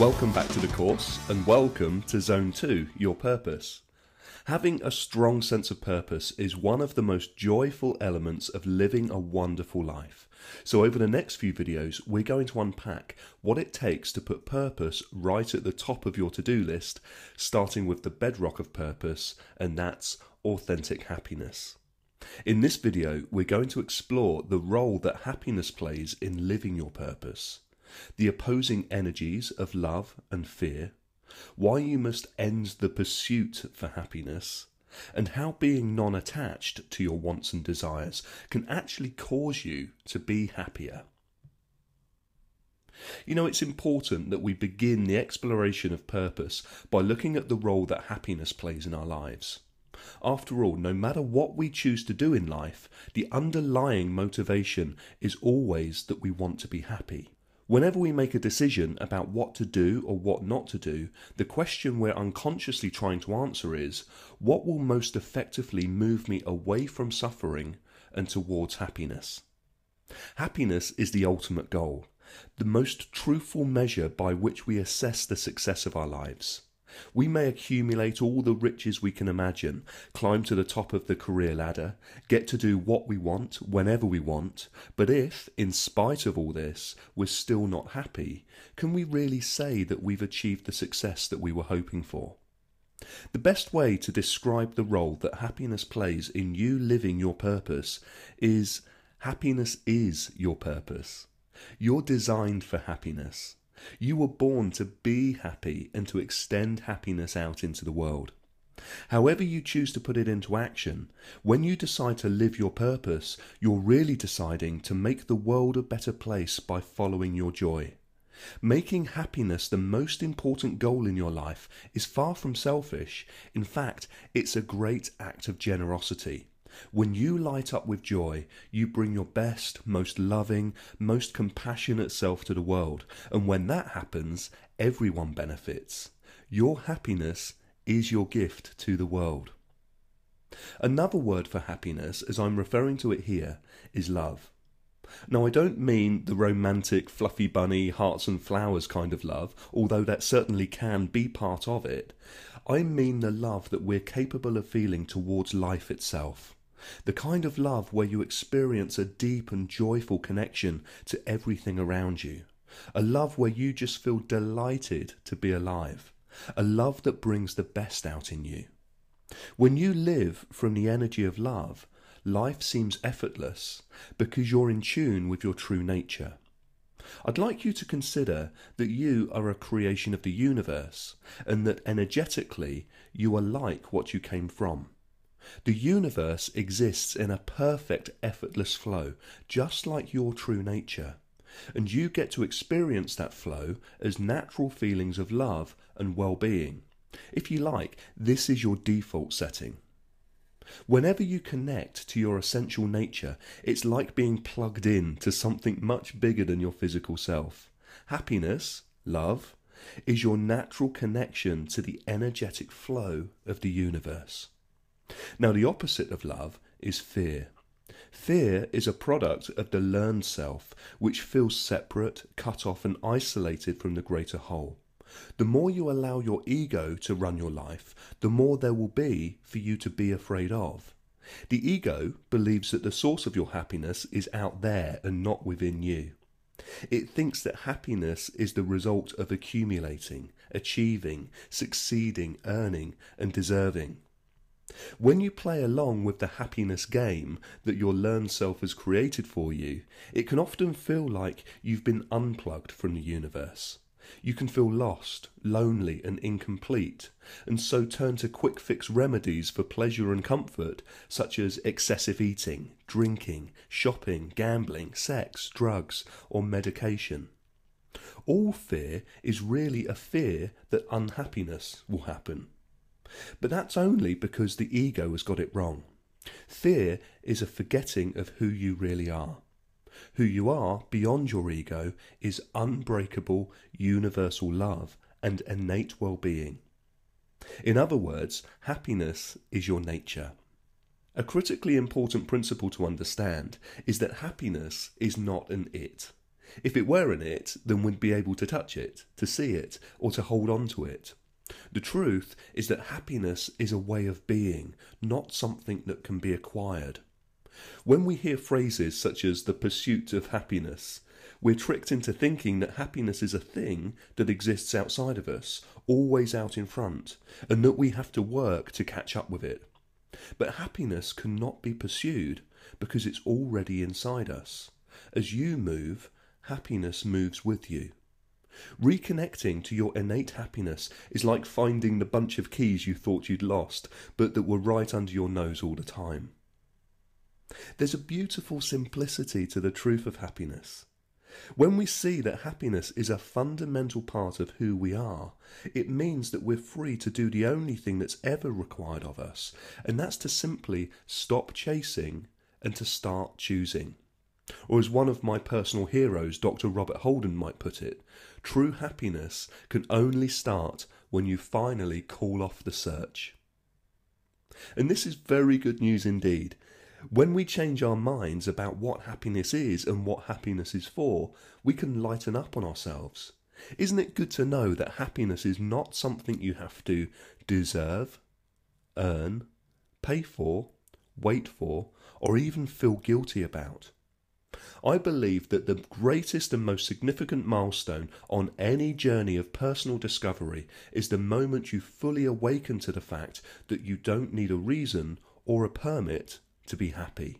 Welcome back to the course and welcome to Zone 2, your purpose. Having a strong sense of purpose is one of the most joyful elements of living a wonderful life. So over the next few videos, we're going to unpack what it takes to put purpose right at the top of your to-do list, starting with the bedrock of purpose, and that's authentic happiness. In this video, we're going to explore the role that happiness plays in living your purpose, the opposing energies of love and fear, why you must end the pursuit for happiness, and how being non-attached to your wants and desires can actually cause you to be happier. You know, it's important that we begin the exploration of purpose by looking at the role that happiness plays in our lives. After all, no matter what we choose to do in life, the underlying motivation is always that we want to be happy. Whenever we make a decision about what to do or what not to do, the question we're unconsciously trying to answer is, what will most effectively move me away from suffering and towards happiness? Happiness is the ultimate goal, the most truthful measure by which we assess the success of our lives. We may accumulate all the riches we can imagine, climb to the top of the career ladder, get to do what we want, whenever we want, but if, in spite of all this, we're still not happy, can we really say that we've achieved the success that we were hoping for? The best way to describe the role that happiness plays in you living your purpose is, happiness is your purpose. You're designed for happiness. You were born to be happy and to extend happiness out into the world. However you choose to put it into action, when you decide to live your purpose, you're really deciding to make the world a better place by following your joy. Making happiness the most important goal in your life is far from selfish. In fact, it's a great act of generosity. When you light up with joy, you bring your best, most loving, most compassionate self to the world. And when that happens, everyone benefits. Your happiness is your gift to the world. Another word for happiness, as I'm referring to it here, is love. Now, I don't mean the romantic, fluffy bunny, hearts and flowers kind of love, although that certainly can be part of it. I mean the love that we're capable of feeling towards life itself. The kind of love where you experience a deep and joyful connection to everything around you. A love where you just feel delighted to be alive. A love that brings the best out in you. When you live from the energy of love, life seems effortless because you're in tune with your true nature. I'd like you to consider that you are a creation of the universe and that energetically you are like what you came from. The universe exists in a perfect, effortless flow, just like your true nature, and you get to experience that flow as natural feelings of love and well-being. If you like, this is your default setting. Whenever you connect to your essential nature, it's like being plugged in to something much bigger than your physical self. Happiness, love, is your natural connection to the energetic flow of the universe. Now, the opposite of love is fear. Fear is a product of the learned self, which feels separate, cut off and isolated from the greater whole. The more you allow your ego to run your life, the more there will be for you to be afraid of. The ego believes that the source of your happiness is out there and not within you. It thinks that happiness is the result of accumulating, achieving, succeeding, earning and deserving. When you play along with the happiness game that your learned self has created for you, it can often feel like you've been unplugged from the universe. You can feel lost, lonely and incomplete, and so turn to quick fix remedies for pleasure and comfort, such as excessive eating, drinking, shopping, gambling, sex, drugs or medication. All fear is really a fear that unhappiness will happen. But that's only because the ego has got it wrong. Fear is a forgetting of who you really are. Who you are beyond your ego is unbreakable, universal love and innate well-being. In other words, happiness is your nature. A critically important principle to understand is that happiness is not an it. If it weren't it, then we'd be able to touch it, to see it, or to hold on to it. The truth is that happiness is a way of being, not something that can be acquired. When we hear phrases such as the pursuit of happiness, we're tricked into thinking that happiness is a thing that exists outside of us, always out in front, and that we have to work to catch up with it. But happiness cannot be pursued because it's already inside us. As you move, happiness moves with you. Reconnecting to your innate happiness is like finding the bunch of keys you thought you'd lost, but that were right under your nose all the time. There's a beautiful simplicity to the truth of happiness. When we see that happiness is a fundamental part of who we are, it means that we're free to do the only thing that's ever required of us, and that's to simply stop chasing and to start choosing. Or as one of my personal heroes, Dr. Robert Holden, might put it, true happiness can only start when you finally call off the search. And this is very good news indeed. When we change our minds about what happiness is and what happiness is for, we can lighten up on ourselves. Isn't it good to know that happiness is not something you have to deserve, earn, pay for, wait for, or even feel guilty about? I believe that the greatest and most significant milestone on any journey of personal discovery is the moment you fully awaken to the fact that you don't need a reason or a permit to be happy.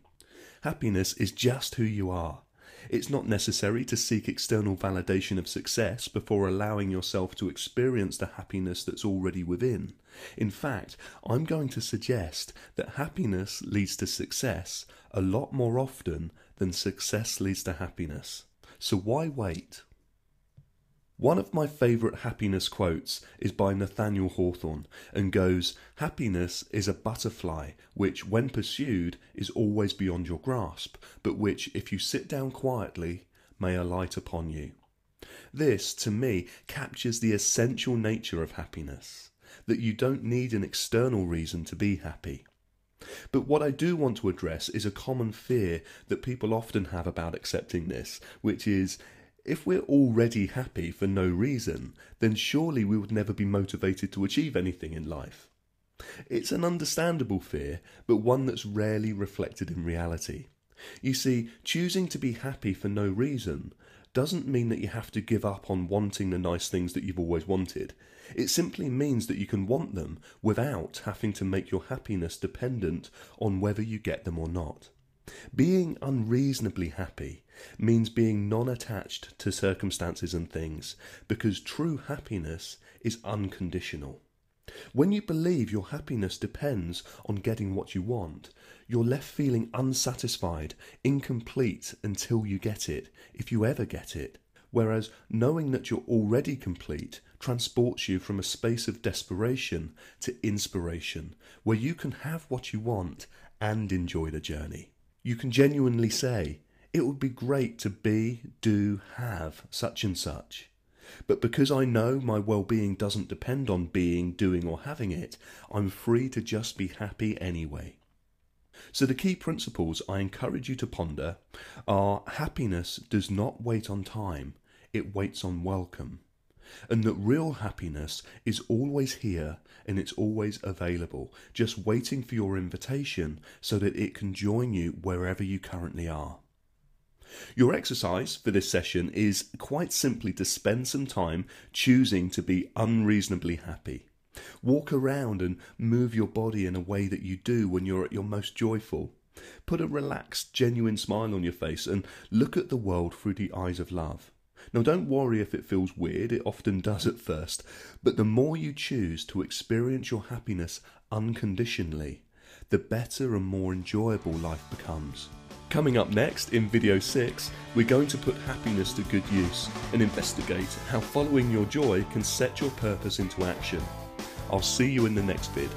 Happiness is just who you are. It's not necessary to seek external validation of success before allowing yourself to experience the happiness that's already within. In fact, I'm going to suggest that happiness leads to success a lot more often than success leads to happiness. So why wait? One of my favourite happiness quotes is by Nathaniel Hawthorne and goes, "Happiness is a butterfly which, when pursued, is always beyond your grasp, but which, if you sit down quietly, may alight upon you." This, to me, captures the essential nature of happiness, that you don't need an external reason to be happy. But what I do want to address is a common fear that people often have about accepting this, which is, if we're already happy for no reason, then surely we would never be motivated to achieve anything in life. It's an understandable fear, but one that's rarely reflected in reality. You see, choosing to be happy for no reason doesn't mean that you have to give up on wanting the nice things that you've always wanted. It simply means that you can want them without having to make your happiness dependent on whether you get them or not. Being unreasonably happy means being non-attached to circumstances and things, because true happiness is unconditional. When you believe your happiness depends on getting what you want, you're left feeling unsatisfied, incomplete until you get it, if you ever get it. Whereas knowing that you're already complete transports you from a space of desperation to inspiration, where you can have what you want and enjoy the journey. You can genuinely say, it would be great to be, do, have such and such. But because I know my well-being doesn't depend on being, doing or having it, I'm free to just be happy anyway. So the key principles I encourage you to ponder are: happiness does not wait on time, it waits on welcome. And that real happiness is always here and it's always available, just waiting for your invitation so that it can join you wherever you currently are. Your exercise for this session is quite simply to spend some time choosing to be unreasonably happy. Walk around and move your body in a way that you do when you're at your most joyful. Put a relaxed, genuine smile on your face and look at the world through the eyes of love. Now, don't worry if it feels weird, it often does at first, but the more you choose to experience your happiness unconditionally, the better and more enjoyable life becomes. Coming up next, in video 6, we're going to put happiness to good use and investigate how following your joy can set your purpose into action. I'll see you in the next vid.